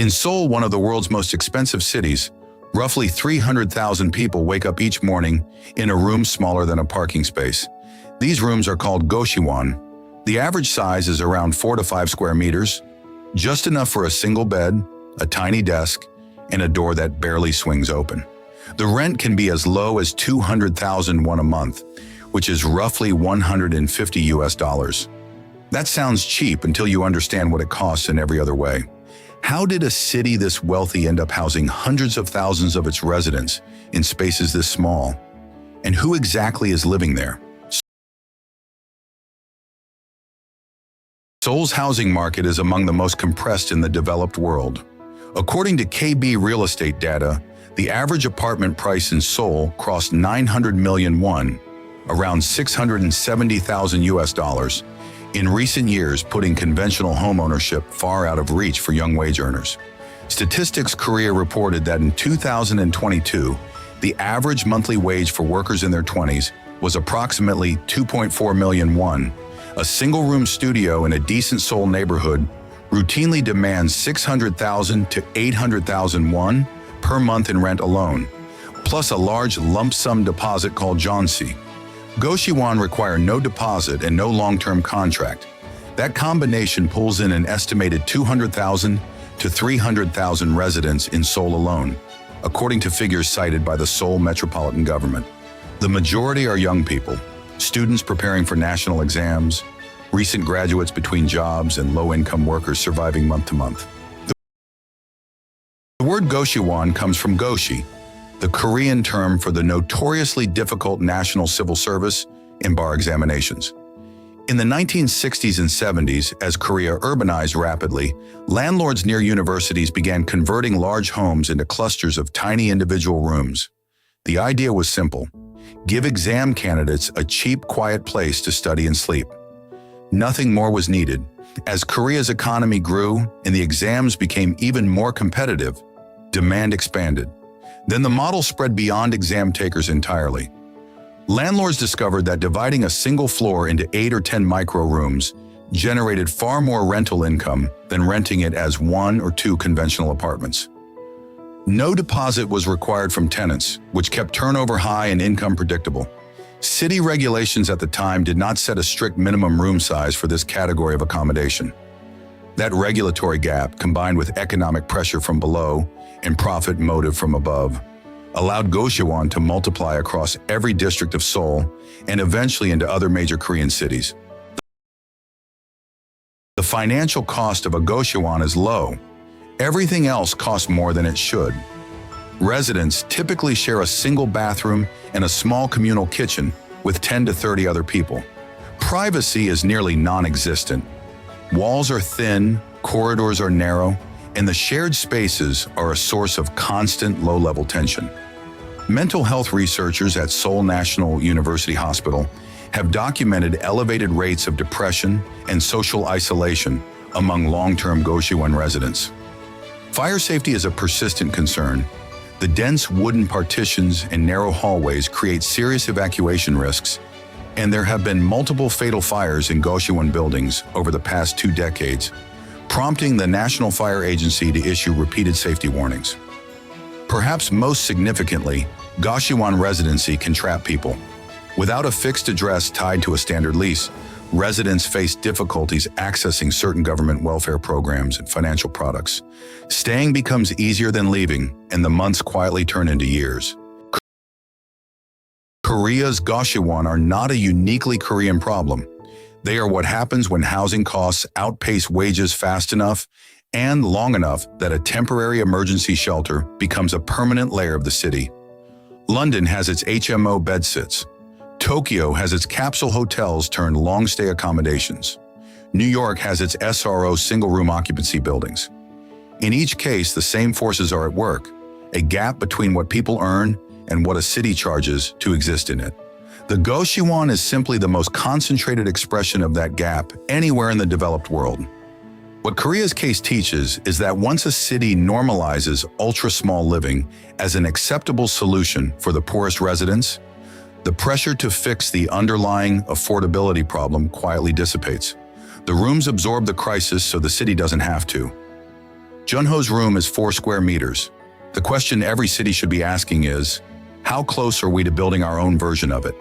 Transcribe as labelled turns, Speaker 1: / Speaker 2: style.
Speaker 1: In Seoul, one of the world's most expensive cities, roughly 300,000 people wake up each morning in a room smaller than a parking space. These rooms are called goshiwon. The average size is around 4 to 5 square meters, just enough for a single bed, a tiny desk, and a door that barely swings open. The rent can be as low as 200,000 won a month, which is roughly $150. That sounds cheap until you understand what it costs in every other way. How did a city this wealthy end up housing hundreds of thousands of its residents in spaces this small? And who exactly is living there? Seoul's housing market is among the most compressed in the developed world. According to KB real estate data, the average apartment price in Seoul crossed 900 million won, around $670,000 in recent years, putting conventional homeownership far out of reach for young wage earners. Statistics Korea reported that in 2022, the average monthly wage for workers in their 20s was approximately 2.4 million won. A single-room studio in a decent Seoul neighborhood routinely demands 600,000 to 800,000 won per month in rent alone, plus a large lump sum deposit called jeonse. Goshiwon require no deposit and no long-term contract. That combination pulls in an estimated 200,000 to 300,000 residents in Seoul alone, according to figures cited by the Seoul Metropolitan Government. The majority are young people, students preparing for national exams, recent graduates between jobs, and low-income workers surviving month to month. The word goshiwon comes from goshi, the Korean term for the notoriously difficult national civil service and bar examinations. In the 1960s and 70s, as Korea urbanized rapidly, landlords near universities began converting large homes into clusters of tiny individual rooms. The idea was simple: give exam candidates a cheap, quiet place to study and sleep. Nothing more was needed. As Korea's economy grew and the exams became even more competitive, demand expanded. Then the model spread beyond exam takers entirely. Landlords discovered that dividing a single floor into 8 or 10 micro rooms generated far more rental income than renting it as 1 or 2 conventional apartments. No deposit was required from tenants, which kept turnover high and income predictable. City regulations at the time did not set a strict minimum room size for this category of accommodation. That regulatory gap, combined with economic pressure from below and profit motive from above, allowed goshiwon to multiply across every district of Seoul and eventually into other major Korean cities. The financial cost of a goshiwon is low. Everything else costs more than it should. Residents typically share a single bathroom and a small communal kitchen with 10 to 30 other people. Privacy is nearly non-existent. Walls are thin, corridors are narrow, and the shared spaces are a source of constant low-level tension. Mental health researchers at Seoul National University Hospital have documented elevated rates of depression and social isolation among long-term goshiwon residents. Fire safety is a persistent concern. The dense wooden partitions and narrow hallways create serious evacuation risks, and there have been multiple fatal fires in goshiwon buildings over the past 2 decades, prompting the National Fire Agency to issue repeated safety warnings. Perhaps most significantly, goshiwon residency can trap people. Without a fixed address tied to a standard lease, residents face difficulties accessing certain government welfare programs and financial products. Staying becomes easier than leaving, and the months quietly turn into years. Korea's goshiwon are not a uniquely Korean problem. They are what happens when housing costs outpace wages fast enough and long enough that a temporary emergency shelter becomes a permanent layer of the city. London has its HMO bedsits. Tokyo has its capsule hotels turned long-stay accommodations. New York has its SRO single-room occupancy buildings. In each case, the same forces are at work, a gap between what people earn and what a city charges to exist in it. The goshiwon is simply the most concentrated expression of that gap anywhere in the developed world. What Korea's case teaches is that once a city normalizes ultra-small living as an acceptable solution for the poorest residents, the pressure to fix the underlying affordability problem quietly dissipates. The rooms absorb the crisis so the city doesn't have to. Jeonho's room is 4 square meters. The question every city should be asking is, how close are we to building our own version of it?